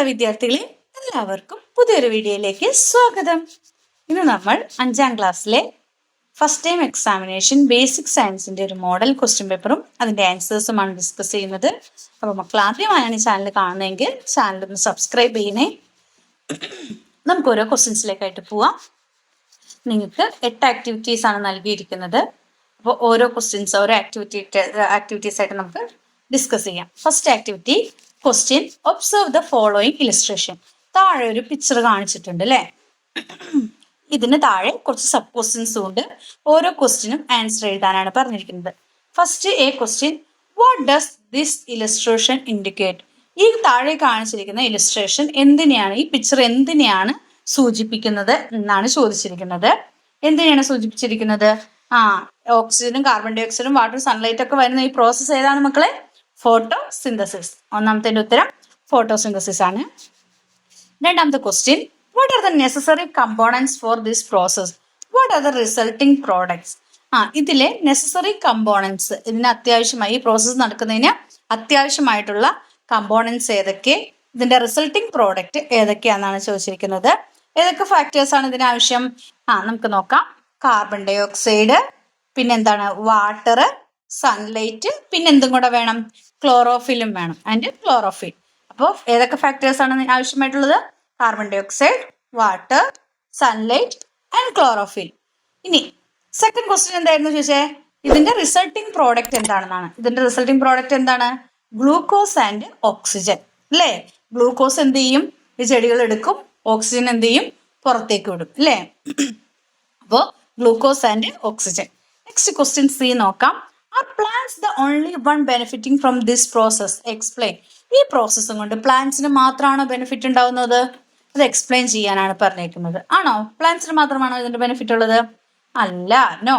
പ്രിയമുള്ള വിദ്യാർത്ഥികളെ, എല്ലാവർക്കും പുതിയൊരു വീഡിയോയിലേക്ക് സ്വാഗതം. ഇന്ന് നമ്മൾ 5ാം ക്ലാസ്സിലെ ഫസ്റ്റ് ടൈം എക്സാമിനേഷൻ ബേസിക് സയൻസിന്റെ ഒരു മോഡൽ ക്വസ്റ്റ്യൻ പേപ്പറും അതിന്റെ ആൻസേഴ്സുമാണ് ഡിസ്കസ് ചെയ്യുന്നത്. അപ്പോൾ മക്കൾ ആദ്യമായാണ് ഈ ചാനൽ കാണുന്നതെങ്കിൽ ചാനൽ ഒന്ന് സബ്സ്ക്രൈബ് ചെയ്യണേ. നമുക്ക് ഓരോ ക്വസ്റ്റ്യൻസിലേക്കായിട്ട് പോവാം. നിങ്ങൾക്ക് 8 ആക്ടിവിറ്റീസ് ആണ് നൽകിയിരിക്കുന്നത്. അപ്പോൾ ഓരോ ക്വസ്റ്റ്യൻസ് ഓരോ ആക്ടിവിറ്റീസ് ആയിട്ട് നമുക്ക് ഡിസ്കസ് ചെയ്യാം. First activity question observe the following illustration. താഴെ ഒരു പിക്ചർ കാണിച്ചിട്ടുണ്ട് അല്ലേ? ഇതിന് താഴെ കുറച്ച് സബ് ക്വസ്റ്റ്യൻസും ഉണ്ട്. ഓരോ ക്വസ്റ്റ്യനും ആൻസർ എഴുതാനാണ് പറഞ്ഞിരിക്കുന്നത്. First A question, what does this illustration indicate? ഈ താഴെ കാണിച്ചിരിക്കുന്ന ഇലിസ്ട്രേഷൻ എന്തിനെയാണ്, ഈ പിക്ചർ എന്തിനെയാണ് സൂചിപ്പിക്കുന്നത് എന്നാണ് ചോദിച്ചിരിക്കുന്നത്. എന്തിനെയാണ് സൂചിപ്പിച്ചിരിക്കുന്നത്? ഓക്സിജനും കാർബൺ ഡൈ ഓക്സൈഡും വാട്ടർ സൺലൈറ്റ് ഒക്കെ വരുന്ന ഈ പ്രോസസ്സ് ഏതാണ് മക്കളെ? ഫോട്ടോസിന്തസിസ്. ഒന്നാമത്തെ ഉത്തരം ഫോട്ടോസിന്തസിസ് ആണ്. രണ്ടാമത്തെ question, what are the necessary components for this process? What are the resulting products? ഇതിലെ നെസസറി കമ്പോണൻസ്, ഇതിന് അത്യാവശ്യമായി ഈ പ്രോസസ്സ് നടക്കുന്നതിന് അത്യാവശ്യമായിട്ടുള്ള കമ്പോണൻസ് ഏതൊക്കെ, ഇതിന്റെ റിസൾട്ടിംഗ് പ്രോഡക്റ്റ് ഏതൊക്കെയാണെന്നാണ് ചോദിച്ചിരിക്കുന്നത്. ഏതൊക്കെ ഫാക്ടേഴ്സ് ആണ് ഇതിനാവശ്യം? നമുക്ക് നോക്കാം. കാർബൺ ഡൈ ഓക്സൈഡ്, പിന്നെന്താണ്, വാട്ടർ, സൺലൈറ്റ്, പിന്നെ എന്തും കൂടെ വേണം? ക്ലോറോഫിലും വേണം, ആൻഡ് ക്ലോറോഫിൽ. അപ്പോൾ ഏതൊക്കെ ഫാക്ടേഴ്സ് ആണ് ആവശ്യമായിട്ടുള്ളത്? Carbon dioxide, water, sunlight and chlorophyll. ഇനി സെക്കൻഡ് ക്വസ്റ്റ്യൻ എന്തായിരുന്നു ചോദിച്ചേ? ഇതിന്റെ റിസൾട്ടിംഗ് പ്രോഡക്റ്റ് എന്താണെന്നാണ്. ഇതിന്റെ റിസൾട്ടിംഗ് പ്രോഡക്റ്റ് എന്താണ്? ഗ്ലൂക്കോസ് ആൻഡ് ഓക്സിജൻ അല്ലേ? ഗ്ലൂക്കോസ് എന്ത് ചെയ്യും? ഈ ചെടികൾ എടുക്കും, ഓക്സിജൻ എന്ത് ചെയ്യും? പുറത്തേക്ക് വിടും അല്ലേ? അപ്പോൾ glucose and oxygen. Next question C നോക്കാം. Are plants the only one benefiting from this process? Explain. ഈ പ്രോസസ്സും കൊണ്ട് പ്ലാന്റ്സിന് മാത്രമാണോ ബെനിഫിറ്റ് ഉണ്ടാവുന്നത്? അത് എക്സ്പ്ലെയിൻ ചെയ്യാനാണ് പറഞ്ഞിരിക്കുന്നത്. ആണോ? പ്ലാന്റ്സിന് മാത്രമാണോ ഇതിന്റെ ബെനിഫിറ്റ് ഉള്ളത്? അല്ല, നോ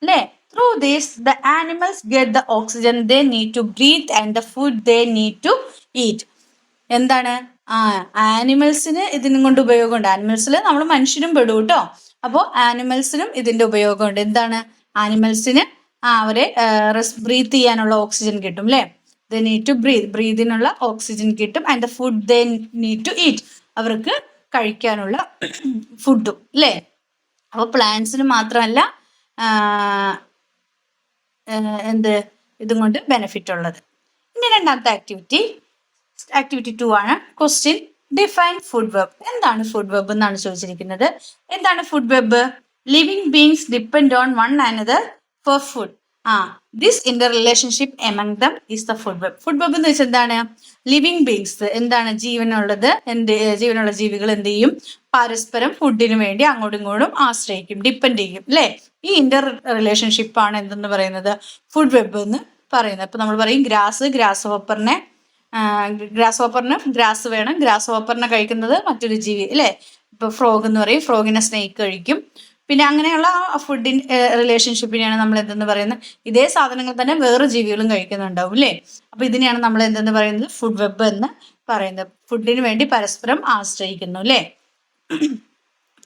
അല്ലേ? Through this the animals get the oxygen they need to breathe and the food they need to eat. എന്താണ്? ആനിമൽസിന് ഇതിനും കൊണ്ട് ഉപയോഗമുണ്ട്. ആനിമൽസിൽ നമ്മൾ മനുഷ്യരും പെടും കേട്ടോ. അപ്പോൾ ആനിമൽസിനും ഇതിന്റെ ഉപയോഗമുണ്ട്. എന്താണ്? ആനിമൽസിന് അവരെ ബ്രീത്ത് ചെയ്യാനുള്ള ഓക്സിജൻ കിട്ടും അല്ലേ? ദേ നീഡ് ടു ബ്രീതിനുള്ള ഓക്സിജൻ കിട്ടും. And the food they need to eat, അവർക്ക് കഴിക്കാനുള്ള ഫുഡും അല്ലേ? അപ്പോൾ പ്ലാന്റ്സിന് മാത്രമല്ല ഇതും കൊണ്ട് ബെനിഫിറ്റ് ഉള്ളത്. ഇനി രണ്ടാമത്തെ ആക്ടിവിറ്റി 2 ആണ്. Question define food web. എന്താണ് ഫുഡ് വെബ് എന്നാണ് ചോദിച്ചിരിക്കുന്നത്. എന്താണ് food web? Living beings depend on one another for food. This Inter relationship among them is the food web. Food web എന്ന് വെച്ചാൽ എന്താണ്? ലിവിങ് ബീങ്സ്, എന്താണ് ജീവനുള്ള ജീവികൾ എന്ത് ചെയ്യും? പരസ്പരം ഫുഡിന് വേണ്ടി അങ്ങോട്ടും ഇങ്ങോട്ടും ആശ്രയിക്കും, ഡിപ്പെൻഡ് ചെയ്യും അല്ലേ? ഈ ഇന്റർ റിലേഷൻഷിപ്പാണ് എന്തെന്ന് പറയുന്നത്? ഫുഡ് വെബ് എന്ന് പറയുന്നത്. ഇപ്പൊ നമ്മൾ പറയും ഗ്രാസ് ഹോപ്പറിന് ഗ്രാസ് വേണം, ഗ്രാസ് ഹോപ്പറിനെ കഴിക്കുന്നത് മറ്റൊരു ജീവി അല്ലേ? ഇപ്പൊ ഫ്രോഗ് എന്ന് പറയും, ഫ്രോഗിനെ സ്നേക്ക് കഴിക്കും. പിന്നെ അങ്ങനെയുള്ള ഫുഡിൻ്റെ റിലേഷൻഷിപ്പിനെയാണ് നമ്മൾ എന്തെന്ന് പറയുന്നത്? ഇതേ സാധനങ്ങൾ തന്നെ വേറെ ജീവികളും കഴിക്കുന്നുണ്ടാവും അല്ലേ? അപ്പൊ ഇതിനെയാണ് നമ്മൾ എന്തെന്ന് പറയുന്നത്? ഫുഡ് വെബ് എന്ന് പറയുന്നത്. ഫുഡിന് വേണ്ടി പരസ്പരം ആശ്രയിക്കുന്നു അല്ലേ?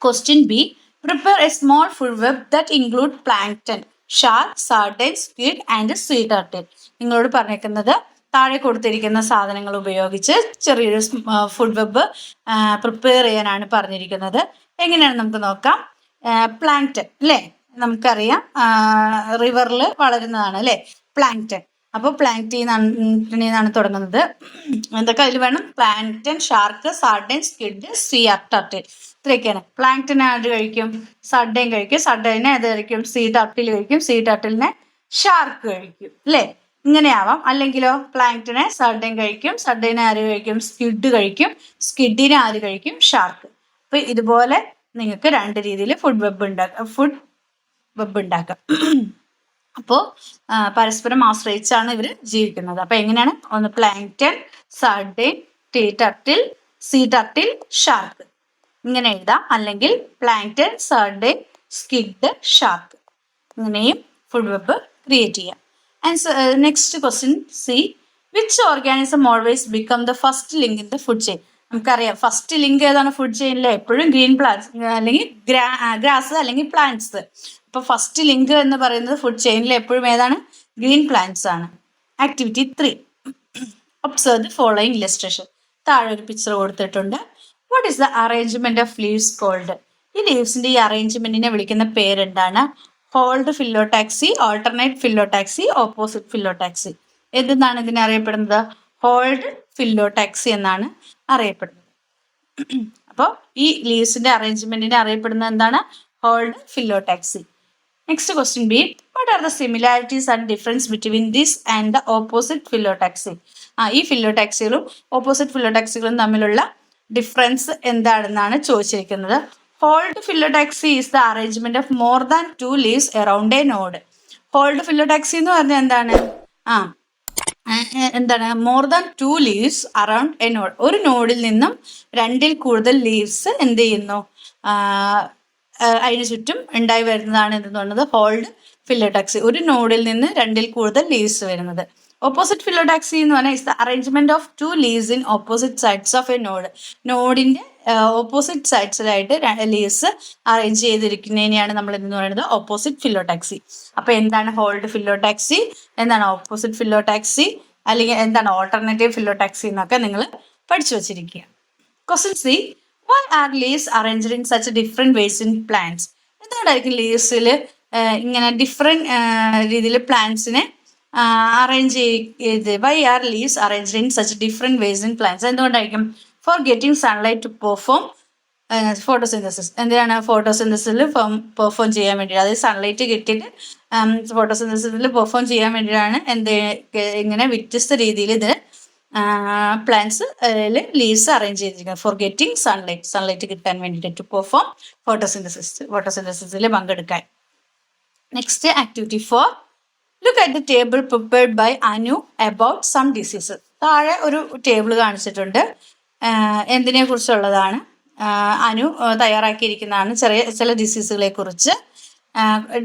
Question B, prepare a small food web that include plankton, shark, sardine, squid and sea turtle. നിങ്ങളോട് പറഞ്ഞിരിക്കുന്നത് താഴെ കൊടുത്തിരിക്കുന്ന സാധനങ്ങൾ ഉപയോഗിച്ച് ചെറിയൊരു ഫുഡ് വെബ് പ്രിപ്പയർ ചെയ്യാനാണ് പറഞ്ഞിരിക്കുന്നത്. എങ്ങനെയാണ് നമുക്ക് നോക്കാം. പ്ലാങ്ക്ടൺ അല്ലേ? നമുക്കറിയാം റിവറിൽ വളരുന്നതാണ് അല്ലേ പ്ലാങ്ക്ടൺ. അപ്പോൾ പ്ലാങ്ക്ടണിന്നാണ് തുടങ്ങുന്നത്. എന്തൊക്കെ അതിൽ വേണം? Plankton, shark, sardine, squid, sea turtle. ഇത്രയൊക്കെയാണ്. പ്ലാങ്ക്ടൺ ആര് കഴിക്കും? സാർഡൈൻ കഴിക്കും. സാർഡൈനെ അത് കഴിക്കും. സീ ടർട്ടിൽ കഴിക്കും. സീ ടർട്ടിലിനെ ഷാർക്ക് കഴിക്കും അല്ലേ? ഇങ്ങനെയാവാം. അല്ലെങ്കിലോ പ്ലാങ്ക്ടനെ സാർഡൈൻ കഴിക്കും. സാർഡൈനെ ആര് കഴിക്കും? സ്ക്വിഡ് കഴിക്കും. സ്ക്വിഡിനെ ആര് കഴിക്കും? ഷാർക്ക്. അപ്പൊ ഇതുപോലെ നിങ്ങൾക്ക് 2 രീതിയിൽ ഫുഡ് വെബ് ഉണ്ടാക്കാം. അപ്പോൾ പരസ്പരം ആശ്രയിച്ചാണ് ഇവർ ജീവിക്കുന്നത്. അപ്പൊ എങ്ങനെയാണ്? ഒന്ന് plankton, sardine, sea turtle, sea turtle, shark ഇങ്ങനെ എഴുതാം. അല്ലെങ്കിൽ പ്ലാങ്ക്ടൺ, സാർഡൈൻ, സ്ക്വിഡ്, ഷാർക്ക് ഇങ്ങനെയും ഫുഡ് വെബ് ക്രിയേറ്റ് ചെയ്യാം. And next question C, which organism always become the first link in the food chain? നമുക്കറിയാം ഫസ്റ്റ് ലിങ്ക് ഏതാണ് food ചെയിനിലെ? എപ്പോഴും green plants അല്ലെങ്കിൽ ഗ്രാസ് അല്ലെങ്കിൽ പ്ലാന്റ്സ്. അപ്പൊ ഫസ്റ്റ് ലിങ്ക് എന്ന് പറയുന്നത് ഫുഡ് ചെയിനിൽ എപ്പോഴും ഏതാണ്? ഗ്രീൻ പ്ലാന്റ്സ് ആണ്. Activity 3, observe the following illustration. താഴെ ഒരു പിക്ചർ കൊടുത്തിട്ടുണ്ട്. What is the arrangement of leaves called? ഈ ലീവ്സിന്റെ ഈ അറേഞ്ച്മെന്റിനെ വിളിക്കുന്ന പേരെന്താണ്? Whorled phyllotaxy, alternate phyllotaxy, opposite phyllotaxy. എന്തെന്നാണ് ഇതിനെ അറിയപ്പെടുന്നത്? ഹോൾഡ് ഫില്ലോടാക്സി എന്നാണ് അറിയപ്പെടുന്നത്. അപ്പോൾ ഈ ലീവ്സിന്റെ അറേഞ്ച്മെന്റിനെ അറിയപ്പെടുന്നത് എന്താണ്? Whorled phyllotaxy. Next question B, what are the similarities and difference between this and the opposite phyllotaxy? ഈ ഫില്ലോടാക്സികളും ഓപ്പോസിറ്റ് ഫില്ലോടാക്സികളും തമ്മിലുള്ള ഡിഫറൻസ് എന്താണെന്നാണ് ചോദിച്ചിരിക്കുന്നത്. Hold phyllotaxy is the arrangement of more than 2 leaves around A node. Hold phyllotaxy എന്ന് പറഞ്ഞാൽ എന്താണ്? More than 2 leaves around A node. ഒരു നോഡിൽ നിന്നും 2ൽ കൂടുതൽ ലീവ്സ് എന്ത് ചെയ്യുന്നു? അതിന് ചുറ്റും ഉണ്ടായി വരുന്നതാണ് എന്തെന്ന് പറയുന്നത് ഹോൾഡ് ഫില്ലോടാക്സി. ഒരു നോഡിൽ നിന്ന് 2ൽ കൂടുതൽ ലീവ്സ് വരുന്നത്. ഓപ്പോസിറ്റ് ഫില്ലോടാക്സി എന്ന് പറഞ്ഞാൽ is the arrangement of 2 leaves in opposite sides of a node. നോഡിന്റെ ഓപ്പോസിറ്റ് സൈഡ്സിലായിട്ട് ലീവ്സ് അറേഞ്ച് ചെയ്തിരിക്കുന്നതിനെയാണ് നമ്മൾ എന്ന് പറയുന്നത് ഓപ്പോസിറ്റ് ഫില്ലോടാക്സി. അപ്പൊ എന്താണ് ഹോൾഡ് ഫില്ലോടാക്സി, എന്താണ് ഓപ്പോസിറ്റ് ഫില്ലോടാക്സി, അല്ലെങ്കിൽ എന്താണ് ഓൾട്ടർനേറ്റീവ് ഫില്ലോടാക്സി എന്നൊക്കെ നിങ്ങൾ പഠിച്ചു വച്ചിരിക്കുക. Question C, why are leaves arranged in such different ways in plants? എന്തുകൊണ്ടായിരിക്കും ലീവ്സിൽ ഇങ്ങനെ ഡിഫറെൻറ്റ് രീതിയിൽ പ്ലാന്റ്സിനെ അറേഞ്ച് ചെയ്ത്? Why are leaves arranged in such different ways in plants? എന്തുകൊണ്ടായിരിക്കും? For getting sunlight to perform photosynthesis. എന്തിനാണ്? ഫോട്ടോസിന്തസിസിൽ പെർഫോം ചെയ്യാൻ വേണ്ടിയിട്ട്, അതായത് സൺലൈറ്റ് കിട്ടിയിട്ട് ഫോട്ടോസിന്തസിസിൽ പെർഫോം ചെയ്യാൻ വേണ്ടിയിട്ടാണ് ഇങ്ങനെ വ്യത്യസ്ത രീതിയിൽ ഇത് പ്ലാന്റ്സ് ലീവ്സ് അറേഞ്ച് ചെയ്തിരിക്കുന്നത്. ഫോർ ഗെറ്റിംഗ് സൺലൈറ്റ് കിട്ടാൻ വേണ്ടിയിട്ട്, ടു പെർഫോം ഫോട്ടോസിന്തസിസിൽ പങ്കെടുക്കാൻ. Next activity 4, look at the table prepared by Anu about some diseases. താഴെ ഒരു ടേബിൾ കാണിച്ചിട്ടുണ്ട്. എന്തിനെ കുറിച്ചുള്ളതാണ്? അനു തയ്യാറാക്കിയിരിക്കുന്നതാണ് ചില ഡിസീസുകളെ കുറിച്ച്.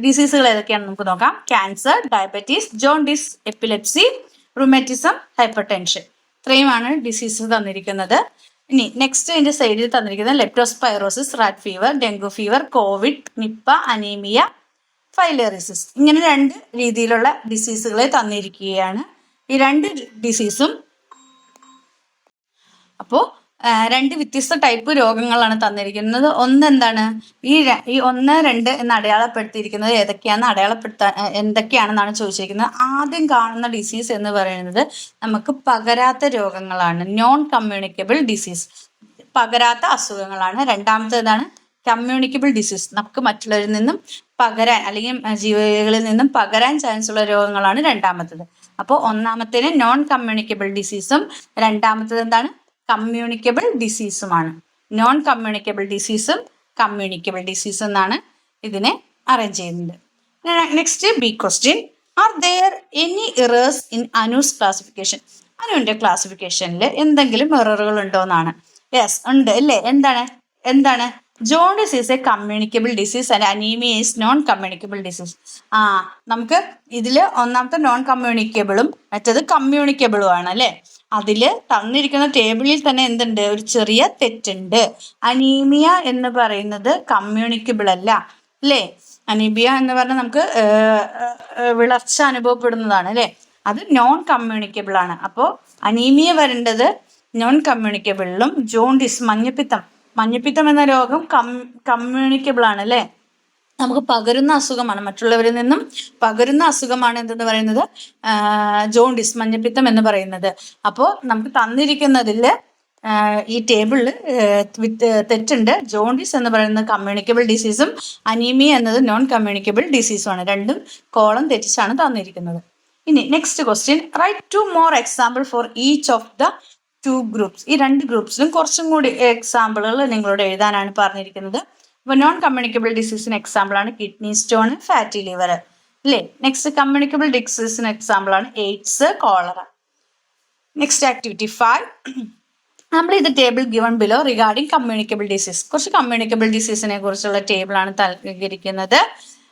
ഡിസീസുകൾ ഏതൊക്കെയാണെന്ന് നമുക്ക് നോക്കാം. Cancer, diabetes, jaundice, epilepsy, rheumatism, hyper tension. ഇത്രയുമാണ് ഡിസീസ് തന്നിരിക്കുന്നത്. ഇനി നെക്സ്റ്റ് ഇതിന്റെ സൈഡിൽ തന്നിരിക്കുന്നത് leptospirosis, rat fever, dengue fever, Covid, Nipah, anaemia, filariasis. ഇങ്ങനെ 2 രീതിയിലുള്ള ഡിസീസുകളെ തന്നിരിക്കുകയാണ്. ഈ 2 ഡിസീസും അപ്പോൾ 2 വ്യത്യസ്ത ടൈപ്പ് രോഗങ്ങളാണ് തന്നിരിക്കുന്നത്. ഒന്ന് എന്താണ്? ഈ 1, 2 എന്ന് അടയാളപ്പെടുത്തിയിരിക്കുന്നത് എന്തൊക്കെയാണെന്നാണ് ചോദിച്ചിരിക്കുന്നത്. ആദ്യം കാണുന്ന ഡിസീസ് എന്ന് പറയുന്നത് നമുക്ക് പകരാത്ത രോഗങ്ങളാണ്, നോൺ കമ്മ്യൂണിക്കബിൾ ഡിസീസ്, പകരാത്ത അസുഖങ്ങളാണ്. രണ്ടാമത്തേതാണ് കമ്മ്യൂണിക്കബിൾ ഡിസീസ്, നമുക്ക് മറ്റുള്ളവരിൽ നിന്നും പകരാൻ അല്ലെങ്കിൽ ജീവികളിൽ നിന്നും പകരാൻ ചാൻസ് ഉള്ള രോഗങ്ങളാണ് രണ്ടാമത്തേത്. അപ്പോൾ ഒന്നാമത്തേന് നോൺ കമ്മ്യൂണിക്കബിൾ ഡിസീസും രണ്ടാമത്തേത് എന്താണ്? കമ്മ്യൂണിക്കബിൾ ഡിസീസുമാണ്. നോൺ കമ്മ്യൂണിക്കബിൾ ഡിസീസും കമ്മ്യൂണിക്കബിൾ ഡിസീസ് എന്നാണ് ഇതിനെ അറേഞ്ച് ചെയ്യുന്നത്. Next B question, are there any errors in Anu's classification? അനുവിന്റെ ക്ലാസിഫിക്കേഷനിൽ എന്തെങ്കിലും എററുകൾ ഉണ്ടോ എന്നാണ്. യെസ്, ഉണ്ട് അല്ലേ? എന്താണ്? Jaundice is A communicable disease and anaemia is known communicable disease. നമുക്ക് ഇതിൽ ഒന്നാമത്തെ നോൺ കമ്മ്യൂണിക്കബിളും മറ്റേത് കമ്മ്യൂണിക്കബിളും ആണ് അല്ലേ? അതിൽ തന്നിരിക്കുന്ന ടേബിളിൽ തന്നെ എന്തുണ്ട്? ഒരു ചെറിയ തെറ്റുണ്ട്. അനീമിയ എന്ന് പറയുന്നത് കമ്മ്യൂണിക്കബിൾ അല്ല അല്ലേ? അനീമിയ എന്ന് പറഞ്ഞാൽ നമുക്ക് വിളർച്ച അനുഭവപ്പെടുന്നതാണ് അല്ലേ? അത് നോൺ കമ്മ്യൂണിക്കബിൾ ആണ്. അപ്പോൾ അനീമിയ വരേണ്ടത് നോൺ കമ്മ്യൂണിക്കബിളിലും, ജോണ്ടിസ് മഞ്ഞപ്പിത്തം എന്ന രോഗം കമ്മ്യൂണിക്കബിൾ ആണ് അല്ലേ? നമുക്ക് പകരുന്ന അസുഖമാണ്, മറ്റുള്ളവരിൽ നിന്നും പകരുന്ന അസുഖമാണ് എന്തെന്ന് പറയുന്നത് ജോണ്ടിസ്, മഞ്ഞപ്പിത്തം എന്ന് പറയുന്നത്. അപ്പോൾ നമുക്ക് തന്നിരിക്കുന്നതിൽ ഈ ടേബിളിൽ തെറ്റുണ്ട്. ജോണ്ടിസ് എന്ന് പറയുന്നത് കമ്മ്യൂണിക്കബിൾ ഡിസീസും അനീമിയ എന്നത് നോൺ കമ്മ്യൂണിക്കബിൾ ഡിസീസുമാണ്. രണ്ടും കോളം തെറ്റിച്ചാണ് തന്നിരിക്കുന്നത്. ഇനി next question, write 2 more example for each of the 2 groups. ഈ 2 ഗ്രൂപ്പ്സിലും കുറച്ചും കൂടി എക്സാമ്പിളുകൾ നിങ്ങളോട് എഴുതാനാണ് പറഞ്ഞിരിക്കുന്നത്. അപ്പോൾ നോൺ കമ്മ്യൂണിക്കബിൾ ഡിസീസിന് എക്സാമ്പിളാണ് കിഡ്നി സ്റ്റോൺ, ഫാറ്റി ലിവർ അല്ലേ? നെക്സ്റ്റ് കമ്മ്യൂണിക്കബിൾ ഡിസീസിന് എക്സാമ്പിളാണ് എയ്ഡ്സ്, കോളറ. നെക്സ്റ്റ് ആക്ടിവിറ്റി 5, നമ്മൾ ഇത് table given below regarding communicable disease. കുറച്ച് കമ്മ്യൂണിക്കബിൾ ഡിസീസിനെ കുറിച്ചുള്ള ടേബിളാണ് നൽകിയിരിക്കുന്നത്.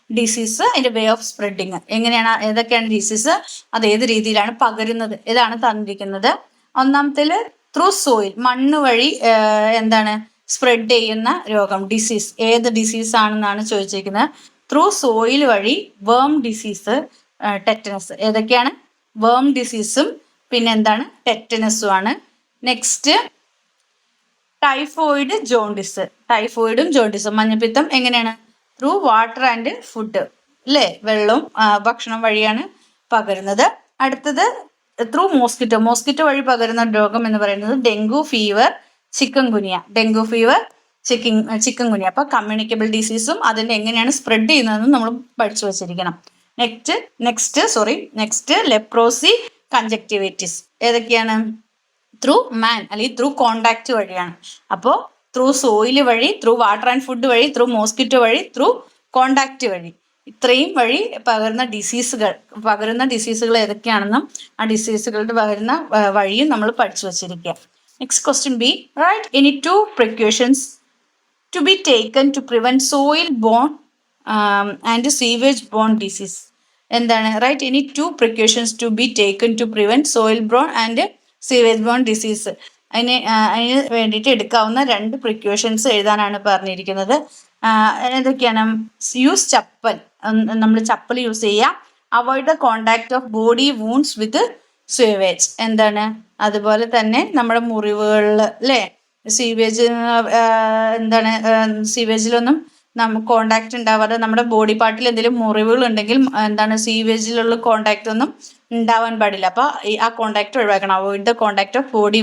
ഡിസീസ്, അതിന്റെ വേ ഓഫ് സ്പ്രെഡിങ്, എങ്ങനെയാണ്, ഏതൊക്കെയാണ് ഡിസീസ്, അത് ഏത് രീതിയിലാണ് പകരുന്നത്, ഇതാണ് തന്നിരിക്കുന്നത്. ഒന്നാമത്തേല് ത്രൂ സോയിൽ, മണ്ണ് വഴി എന്താണ് സ്പ്രെഡ് ചെയ്യുന്ന രോഗം, ഡിസീസ്. ഏത് ഡിസീസ് ആണെന്നാണ് ചോദിച്ചിരിക്കുന്നത്. ത്രൂ സോയിൽ വഴി വേം ഡിസീസ്, ടെറ്റനസ്. ഏതൊക്കെയാണ്? വേം ഡിസീസും പിന്നെ എന്താണ് ടെറ്റനസും ആണ്. നെക്സ്റ്റ് ടൈഫോയിഡ് ജോണ്ടിസ്, ടൈഫോയിഡും ജോണ്ടിസും മഞ്ഞപ്പിത്തം എങ്ങനെയാണ്? ത്രൂ വാട്ടർ ആൻഡ് ഫുഡ്, അല്ലേ? വെള്ളവും ഭക്ഷണം വഴിയാണ് പകരുന്നത്. അടുത്തത് ത്രൂ മോസ്കിറ്റോ, മോസ്കിറ്റോ വഴി പകരുന്ന രോഗം എന്ന് പറയുന്നത് dengue fever, chikungunya, dengue fever, chikungunya. അപ്പൊ കമ്മ്യൂണിക്കബിൾ ഡിസീസും അതിന്റെ എങ്ങനെയാണ് സ്പ്രെഡ് ചെയ്യുന്നതെന്നും നമ്മൾ പഠിച്ചു വച്ചിരിക്കണം. നെക്സ്റ്റ് ലെപ്രോസി, കൺജക്റ്റിവൈറ്റിസ് ഏതൊക്കെയാണ്? ത്രൂ മാൻ അല്ലെങ്കിൽ ത്രൂ കോണ്ടാക്ട് വഴിയാണ്. അപ്പോൾ ത്രൂ സോയിൽ വഴി, ത്രൂ വാട്ടർ ആൻഡ് ഫുഡ് വഴി, ത്രൂ മോസ്കിറ്റോ വഴി, ത്രൂ കോണ്ടാക്ട് വഴി, ഇത്രയും വഴി പകരുന്ന ഡിസീസുകൾ ഏതൊക്കെയാണെന്നും ആ ഡിസീസുകളുടെ പകരുന്ന വഴിയും നമ്മൾ പഠിച്ചു വച്ചിരിക്കുക. Next question B, write any 2 precautions to be taken to prevent soil borne and sewage borne disease. എന്താണ്? Write any 2 precautions to be taken to prevent soil borne and sewage borne disease. അതിന് വേണ്ടിയിട്ട് എടുക്കാവുന്ന 2 precautions എഴുതാനാണ് പറഞ്ഞിരിക്കുന്നത്. ഏതൊക്കെയാണ്? Use chappal, നമ്മൾ chappal use ചെയ്യുക. Avoid the contact of body wounds with sewage, എന്താണ്? അതുപോലെ തന്നെ നമ്മുടെ മുറിവുകളിൽ, അല്ലേ, സീവേജ് എന്താണ്? സീവേജിലൊന്നും കോണ്ടാക്ട് ഉണ്ടാവാതെ നമ്മുടെ ബോഡി പാർട്ടിൽ എന്തെങ്കിലും മുറിവുകൾ ഉണ്ടെങ്കിൽ എന്താണ്? സീവേജിലുള്ള കോണ്ടാക്ട് ഒന്നും ഉണ്ടാവാൻ പാടില്ല. അപ്പൊ ആ കോണ്ടാക്ട് ഒഴിവാക്കണം. Avoid the contact of body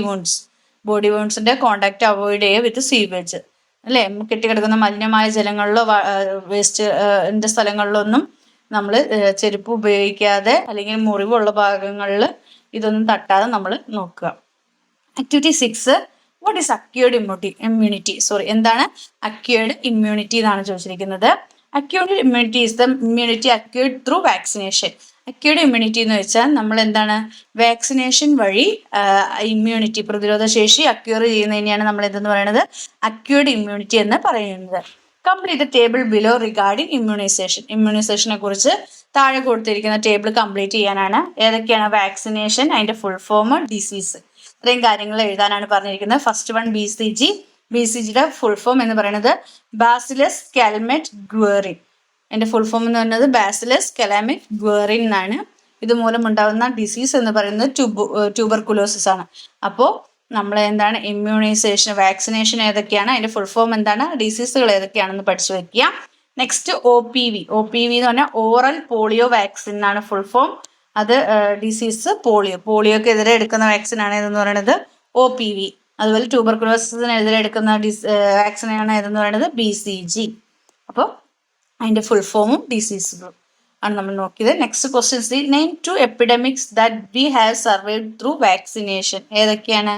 വൂൺസിന്റെ കോണ്ടാക്ട് അവോയ്ഡ് ചെയ്യുക വിത്ത് സീവേജ്, അല്ലേ? കെട്ടിക്കിടക്കുന്ന മലിനമായ ജലങ്ങളിലോ വേസ്റ്റ് സ്ഥലങ്ങളിലോ ഒന്നും നമ്മൾ ചെരുപ്പ് ഉപയോഗിക്കാതെ അല്ലെങ്കിൽ മുറിവുള്ള ഭാഗങ്ങളിൽ ഇതൊന്നും തട്ടാതെ നമ്മൾ നോക്കുക. Activity 6, what is acquired immunity? എന്താണ് അക്വേർഡ് ഇമ്മ്യൂണിറ്റി എന്നാണ് ചോദിച്ചിരിക്കുന്നത്. Acquired immunity is the immunity acquired through vaccination. Acquired immunity എന്ന് വെച്ചാൽ നമ്മൾ എന്താണ്? വാക്സിനേഷൻ വഴി ഇമ്മ്യൂണിറ്റി, പ്രതിരോധ ശേഷി അക്വയർ ചെയ്യുന്നതിനെയാണ് നമ്മൾ എന്തെന്ന് പറയുന്നത്? അക്വേർഡ് ഇമ്മ്യൂണിറ്റി എന്ന് പറയുന്നത്. Complete the table below regarding immunization. ഇമ്മ്യൂണൈസേഷനെ കുറിച്ച് താഴെ കൊടുത്തിരിക്കുന്ന ടേബിൾ കംപ്ലീറ്റ് ചെയ്യാനാണ്. ഏതൊക്കെയാണ്? വാക്സിനേഷൻ, അതിന്റെ ഫുൾ ഫോം, ഡിസീസ്, ഇത്രയും കാര്യങ്ങൾ എഴുതാനാണ് പറഞ്ഞിരിക്കുന്നത്. First one BCG. BCGയുടെ ഫുൾ ഫോം എന്ന് പറയുന്നത് ബാസിലസ് കാൽമെറ്റ് ഗ്വേറിൻ. അതിന്റെ ഫുൾ ഫോം എന്ന് പറയുന്നത് ബാസിലസ് കാൽമെറ്റ് ഗ്വേറിൻ എന്നാണ്. ഇതുമൂലം ഉണ്ടാകുന്ന ഡിസീസ് എന്ന് പറയുന്നത് ട്യൂബർകുലോസിസ് ആണ്. അപ്പോൾ നമ്മൾ എന്താണ്? ഇമ്മ്യൂണൈസേഷൻ, വാക്സിനേഷൻ ഏതൊക്കെയാണ്, അതിന്റെ ഫുൾ ഫോം എന്താണ്, ഡിസീസുകൾ ഏതൊക്കെയാണെന്ന് പഠിച്ചു വെക്കുക. Next OPV. OPV എന്ന് പറഞ്ഞാൽ ഓറൽ പോളിയോ വാക്സിൻ എന്നാണ് ഫുൾ ഫോം. അത് ഡിസീസ് പോളിയോക്കെതിരെ എടുക്കുന്ന വാക്സിൻ ആണ് ഇതെന്ന് പറയുന്നത് OPV. അതുപോലെ ട്യൂബർകുലോസിസിനെതിരെ എടുക്കുന്ന വാക്സിൻ ആണ് ഇതെന്ന് പറയുന്നത് BCG. അപ്പോൾ അതിന്റെ ഫുൾ ഫോമും ഡിസീസുകളും ആണ് നമ്മൾ നോക്കിയത്. Next questions, name 2 epidemics that we have survived through vaccination. ഏതൊക്കെയാണ്?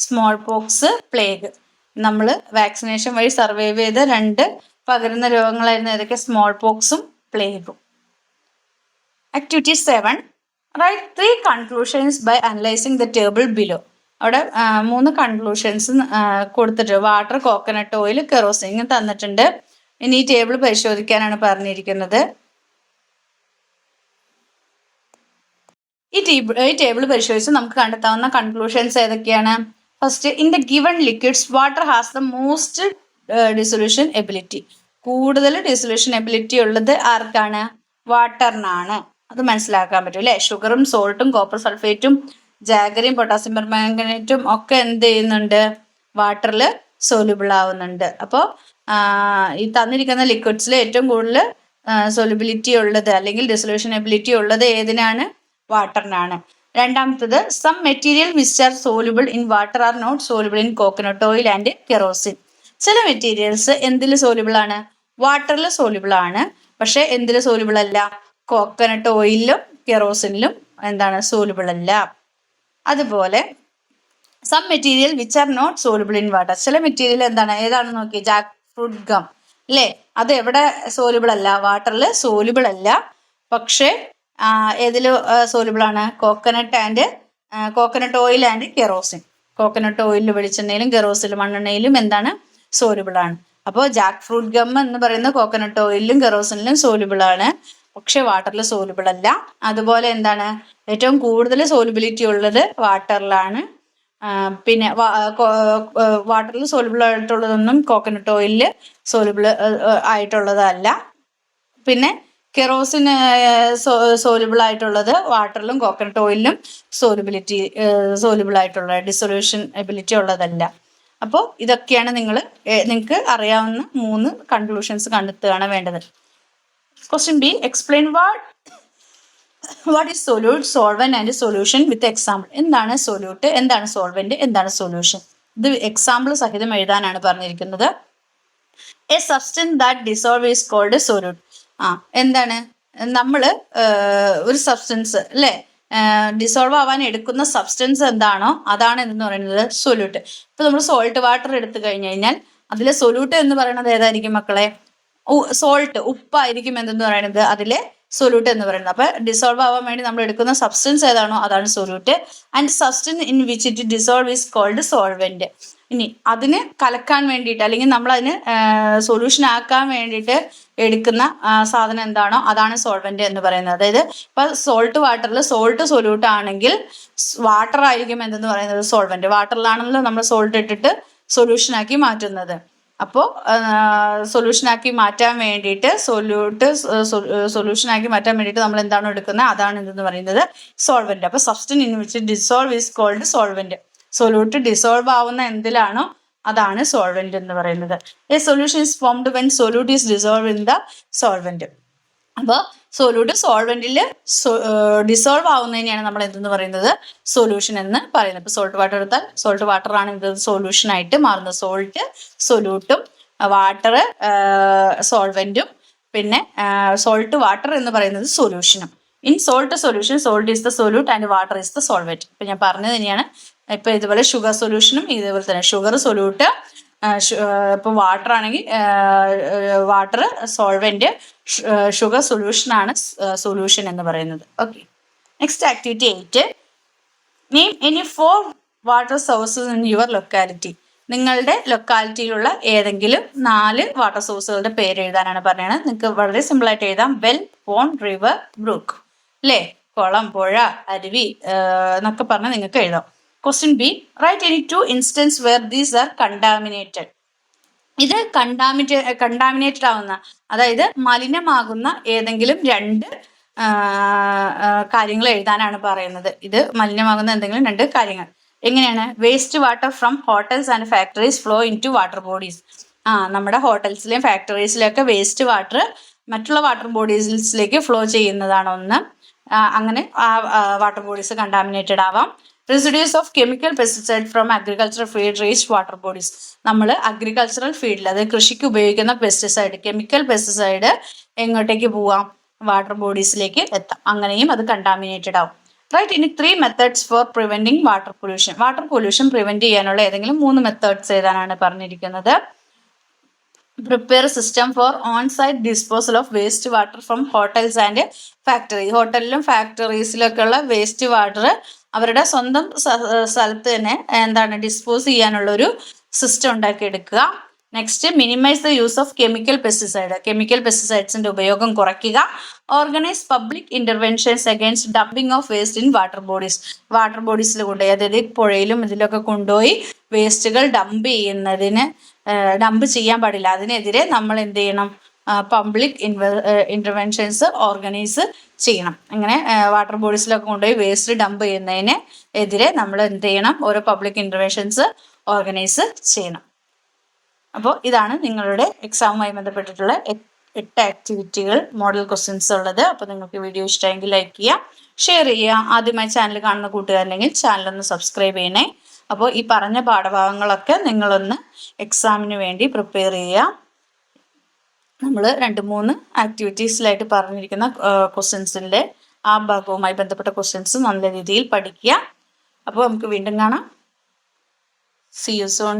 Smallpox, plague. നമ്മൾ വാക്സിനേഷൻ വഴി സർവൈവ് ചെയ്ത 2 പകരുന്ന രോഗങ്ങളായിരുന്നു ഏതൊക്കെ? സ്മോൾ പോക്സും പ്ലേഗും. Activity 7, write 3 conclusions by analysing the table below. അവിടെ 3 കൺക്ലൂഷൻസ് കൊടുത്തിട്ട് വാട്ടർ, കോക്കനട്ട് ഓയിൽ, കെറോസിൻ തന്നിട്ടുണ്ട്. ഇനി ഈ ടേബിൾ പരിശോധിക്കാനാണ് പറഞ്ഞിരിക്കുന്നത്. ഈ ടേബിൾ പരിശോധിച്ച് നമുക്ക് കണ്ടെത്താവുന്ന കൺക്ലൂഷൻസ് ഏതൊക്കെയാണ്? First, in the given liquids water has the most dissolution ability. കൂടുതൽ ഡിസൊല്യൂഷൻ എബിലിറ്റി ഉള്ളത് ആർക്കാണ്? വാട്ടറിനാണ്. അത് മനസ്സിലാക്കാൻ പറ്റും, അല്ലേ? ഷുഗറും സോൾട്ടും കോപ്പർ സൾഫേറ്റും ജാഗറിയും പൊട്ടാസ്യം പെർമാംഗനേറ്റും ഒക്കെ എന്ത് ചെയ്യുന്നുണ്ട്? വാട്ടറിൽ സോല്യൂബിൾ ആവുന്നുണ്ട്. അപ്പോൾ ഈ തന്നിരിക്കുന്ന ലിക്വിഡ്സിൽ ഏറ്റവും കൂടുതൽ സോല്യൂബിലിറ്റി ഉള്ളത് അല്ലെങ്കിൽ ഡിസൊല്യൂഷൻ എബിലിറ്റി ഉള്ളത് ഏതിനാണ്? വാട്ടറിനാണ്. രണ്ടാമത്തത്, some material which are soluble in water are not soluble in coconut oil and kerosene. ചില മെറ്റീരിയൽസ് എന്തിൽ സോലുബിൾ ആണ്? വാട്ടറിൽ സോലുബിൾ ആണ്. പക്ഷെ എന്തിൽ സോലുബിൾ അല്ല? കോക്കനട്ട് ഓയിലിലും കെറോസിനിലും എന്താണ്? സോലുബിൾ അല്ല. അതുപോലെ some material which are not soluble in water. ചില മെറ്റീരിയൽ എന്താണ്? ഏതാണെന്ന് നോക്കി, ജാക്ക് ഫ്രൂട്ട് ഗം, അല്ലേ? അത് എവിടെ സോലുബിൾ അല്ല? വാട്ടറിൽ സോലുബിൾ അല്ല. പക്ഷേ ഏതിൽ സോലുബിൾ ആണ്? Coconut oil and kerosene. Coconut ഓയിലിൽ, വെളിച്ചെണ്ണയിലും കെറോസിലും മണ്ണെണ്ണയിലും എന്താണ്? സോലുബിൾ ആണ്. അപ്പോൾ ജാക്ക് ഫ്രൂട്ട് ഗം എന്ന് പറയുന്ന കോക്കനട്ട് ഓയിലിലും കെറോസിനിലും സോലുബിൾ ആണ്, പക്ഷെ വാട്ടറിൽ സോലുബിൾ അല്ല. അതുപോലെ എന്താണ്? ഏറ്റവും കൂടുതൽ സോലുബിലിറ്റി ഉള്ളത് വാട്ടറിലാണ്. പിന്നെ വാട്ടറിൽ സോലുബിൾ ആയിട്ടുള്ളതൊന്നും കോക്കനട്ട് ഓയിലിൽ സോലുബിൾ ആയിട്ടുള്ളതല്ല. പിന്നെ കെറോസിന് സോലുബിൾ ആയിട്ടുള്ളത് വാട്ടറിലും കോക്കനട്ട് ഓയിലിലും സോലുബിൾ ആയിട്ടുള്ള ഡിസൊല്യൂഷൻ എബിലിറ്റി ഉള്ളതല്ല. അപ്പോൾ ഇതൊക്കെയാണ് നിങ്ങൾക്ക് അറിയാവുന്ന 3 കൺക്ലൂഷൻസ് കണ്ടെത്തുകയാണ് വേണ്ടത്. Question B, explain what is solute, solvent and solution with example. എന്താണ് സൊല്യൂട്ട്, എന്താണ് സോൾവെന്റ്, എന്താണ് സൊല്യൂഷൻ? ഇത് എക്സാമ്പിൾ സഹിതം എഴുതാനാണ് പറഞ്ഞിരിക്കുന്നത്. A substance that dissolve is called solute. എന്താണ് നമ്മൾ ഒരു സബ്സ്റ്റൻസ് അല്ലേ, ഡിസോൾവ് ആവാൻ എടുക്കുന്ന സബ്സ്റ്റൻസ് എന്താണോ അതാണ് എന്ന് പറയുന്നത് സൊല്യൂട്ട്. ഇപ്പൊ നമ്മൾ സോൾട്ട് വാട്ടർ എടുത്തു കഴിഞ്ഞു കഴിഞ്ഞാൽ അതിലെ സൊല്യൂട്ട് എന്ന് പറയുന്നത് ഏതായിരിക്കും മക്കളെ? സോൾട്ട്, ഉപ്പായിരിക്കും എന്തെന്ന് പറയുന്നത് അതിലെ സൊല്യൂട്ട് എന്ന് പറയുന്നത്. അപ്പൊ ഡിസോൾവ് ആവാൻ വേണ്ടി നമ്മൾ എടുക്കുന്ന സബ്സ്റ്റൻസ് ഏതാണോ അതാണ് solute. And substance in which it dissolve is called solvent. ഇനി അതിന് കലക്കാൻ വേണ്ടിയിട്ട് അല്ലെങ്കിൽ നമ്മൾ അതിന് സൊല്യൂഷൻ ആക്കാൻ വേണ്ടിയിട്ട് എടുക്കുന്ന സാധനം എന്താണോ അതാണ് സോൾവെന്റ് എന്ന് പറയുന്നത്. അതായത് ഇപ്പൊ സോൾട്ട് വാട്ടറിൽ സോൾട്ട് സൊല്യൂട്ട് ആണെങ്കിൽ വാട്ടർ ആയിരിക്കും എന്തെന്ന് പറയുന്നത് സോൾവെന്റ്. വാട്ടറിലാണല്ലോ നമ്മൾ സോൾട്ട് ഇട്ടിട്ട് സൊല്യൂഷൻ ആക്കി മാറ്റുന്നത്. അപ്പോൾ സൊല്യൂഷനാക്കി മാറ്റാൻ വേണ്ടിയിട്ട് സൊല്യൂഷനാക്കി മാറ്റാൻ വേണ്ടിയിട്ട് നമ്മൾ എന്താണോ എടുക്കുന്നത് അതാണ് എന്തെന്ന് പറയുന്നത് സോൾവെന്റ്. അപ്പൊ substance in which dissolve is called solvent. Solute dissolve ആവുന്ന എന്തിലാണോ അതാണ് സോൾവെന്റ് എന്ന് പറയുന്നത്. A solution is formed when solute is dissolve in the solvent. അപ്പോൾ സൊല്യൂട്ട് സോൾവെന്റിൽ ഡിസോൾവ് ആവുന്നതിനെയാണ് നമ്മൾ എന്തെന്ന് പറയുന്നത് സൊല്യൂഷൻ എന്ന് പറയുന്നത്. ഇപ്പൊ സോൾട്ട് വാട്ടർ എടുത്താൽ സോൾട്ട് വാട്ടർ ആണ് ഇത് സൊല്യൂഷൻ ആയിട്ട് മാറുന്നത്. സോൾട്ട് സൊല്യൂട്ടും വാട്ടർ സോൾവെന്റും പിന്നെ സോൾട്ട് വാട്ടർ എന്ന് പറയുന്നത് സൊല്യൂഷനും. In salt solution salt is the solute and water is the solvent. ഇപ്പൊ ഞാൻ പറഞ്ഞത് തന്നെയാണ്. ഇപ്പൊ ഇതുപോലെ ഷുഗർ സൊല്യൂഷനും ഇതേപോലെ തന്നെ ഷുഗർ സൊല്യൂട്ട്, ഇപ്പൊ വാട്ടർ ആണെങ്കിൽ വാട്ടർ സോൾവെന്റ്, ഷുഗർ സൊല്യൂഷൻ ആണ് സൊല്യൂഷൻ എന്ന് പറയുന്നത്. Okay, next activity 8, name any 4 water sources in your locality. നിങ്ങളുടെ ലൊക്കാലിറ്റിയിലുള്ള ഏതെങ്കിലും 4 വാട്ടർ സോഴ്സുകളുടെ പേര് എഴുതാനാണ് പറഞ്ഞത്. നിങ്ങൾക്ക് വളരെ സിമ്പിൾ ആയിട്ട് എഴുതാം. Well, pond, river, brook. അല്ലേ, കുളം, പുഴ, അരുവി എന്നൊക്കെ പറഞ്ഞാൽ നിങ്ങൾക്ക് എഴുതാം. Question B, write any 2 instance where these are contaminated. ഇത് കണ്ടാമിനേറ്റഡ് ആവുന്ന, അതായത് മലിനമാകുന്ന ഏതെങ്കിലും 2 കാര്യങ്ങൾ എഴുതാനാണ് പറയുന്നത്. ഇത് മലിനമാകുന്ന എന്തെങ്കിലും 2 കാര്യങ്ങൾ. എങ്ങനെയാണ്? Waste water from hotels and factories flow into water bodies. നമ്മുടെ ഹോട്ടൽസിലെയും ഫാക്ടറീസിലെയൊക്കെ വേസ്റ്റ് വാട്ടർ മറ്റുള്ള വാട്ടർ ബോഡീസിലേക്ക് ഫ്ലോ ചെയ്യുന്നതാണ് ഒന്ന്. അങ്ങനെ വാട്ടർ ബോഡീസ് കണ്ടാമിനേറ്റഡ് ആവാം. Residues of chemical pesticide from agricultural field reach water bodies. നമ്മൾ അഗ്രികൾച്ചറൽ ഫീൽഡിൽ, അതായത് കൃഷിക്ക് ഉപയോഗിക്കുന്ന പെസ്റ്റിസൈഡ്, കെമിക്കൽ പെസ്റ്റിസൈഡ് എങ്ങോട്ടേക്ക് പോവാം? വാട്ടർ ബോഡീസിലേക്ക് എത്താം. അങ്ങനെയും അത് കണ്ടാമിനേറ്റഡ് ആവും. റൈറ്റ്, ഇനി 3 methods for preventing water pollution. Water pollution prevent ചെയ്യാനുള്ള ഏതെങ്കിലും 3 മെത്തേഡ്സ് എഴുതാനാണ് പറഞ്ഞിരിക്കുന്നത്. Prepare system for on site disposal of waste water from hotels and factory. ഹോട്ടലിലും ഫാക്ടറീസിലൊക്കെ ഉള്ള വേസ്റ്റ് വാട്ടർ അവരുടെ സ്വന്തം സ്ഥലത്ത് തന്നെ ഡിസ്പോസ് ചെയ്യാനുള്ള ഒരു സിസ്റ്റം ഉണ്ടാക്കിയെടുക്കുക. Next, minimise the use of chemical pesticide. Chemical പെസ്റ്റിസൈഡ്സിന്റെ ഉപയോഗം കുറയ്ക്കുക. Organise public interventions against dumping of waste in water bodies. Water ബോഡീസിൽ കൊണ്ടുപോയി, അതായത് പുഴയിലും ഇതിലൊക്കെ കൊണ്ടുപോയി വേസ്റ്റുകൾ ഡംപ് ചെയ്യാൻ പാടില്ല. അതിനെതിരെ നമ്മൾ എന്ത് ചെയ്യണം? പബ്ലിക് ഇന്റർവെൻഷൻസ് ഓർഗനൈസ് ചെയ്യണം. അങ്ങനെ വാട്ടർ ബോഡീസിലൊക്കെ കൊണ്ടുപോയി വേസ്റ്റ് ഡംപ് ചെയ്യുന്നതിന് എതിരെ നമ്മൾ എന്ത് ചെയ്യണം? ഓരോ പബ്ലിക് ഇന്റർവെൻഷൻസ് ഓർഗനൈസ് ചെയ്യണം. അപ്പോൾ ഇതാണ് നിങ്ങളുടെ എക്സാമുമായി ബന്ധപ്പെട്ടിട്ടുള്ള 8 ആക്ടിവിറ്റികൾ, മോഡൽ ക്വസ്റ്റ്യൻസ് ഉള്ളത്. അപ്പോൾ നിങ്ങൾക്ക് വീഡിയോ ഇഷ്ടമെങ്കിൽ ലൈക്ക് ചെയ്യുക, ഷെയർ ചെയ്യുക. ആദ്യമായി ചാനൽ കാണുന്ന കൂട്ടുകാരുണ്ടെങ്കിൽ ചാനലൊന്ന് സബ്സ്ക്രൈബ് ചെയ്യണേ. അപ്പോൾ ഈ പറഞ്ഞ പാഠഭാഗങ്ങളൊക്കെ നിങ്ങളൊന്ന് എക്സാമിന് വേണ്ടി പ്രിപ്പയർ ചെയ്യുക. നമ്മൾ 2-3 ആക്ടിവിറ്റീസിലായിട്ട് പറഞ്ഞിരിക്കുന്ന ക്വസ്റ്റ്യൻസിൻ്റെ ആ ഭാഗവുമായി ബന്ധപ്പെട്ട ക്വസ്റ്റ്യൻസ് നല്ല രീതിയിൽ പഠിക്കുക. അപ്പോൾ നമുക്ക് വീണ്ടും കാണാം. See you soon.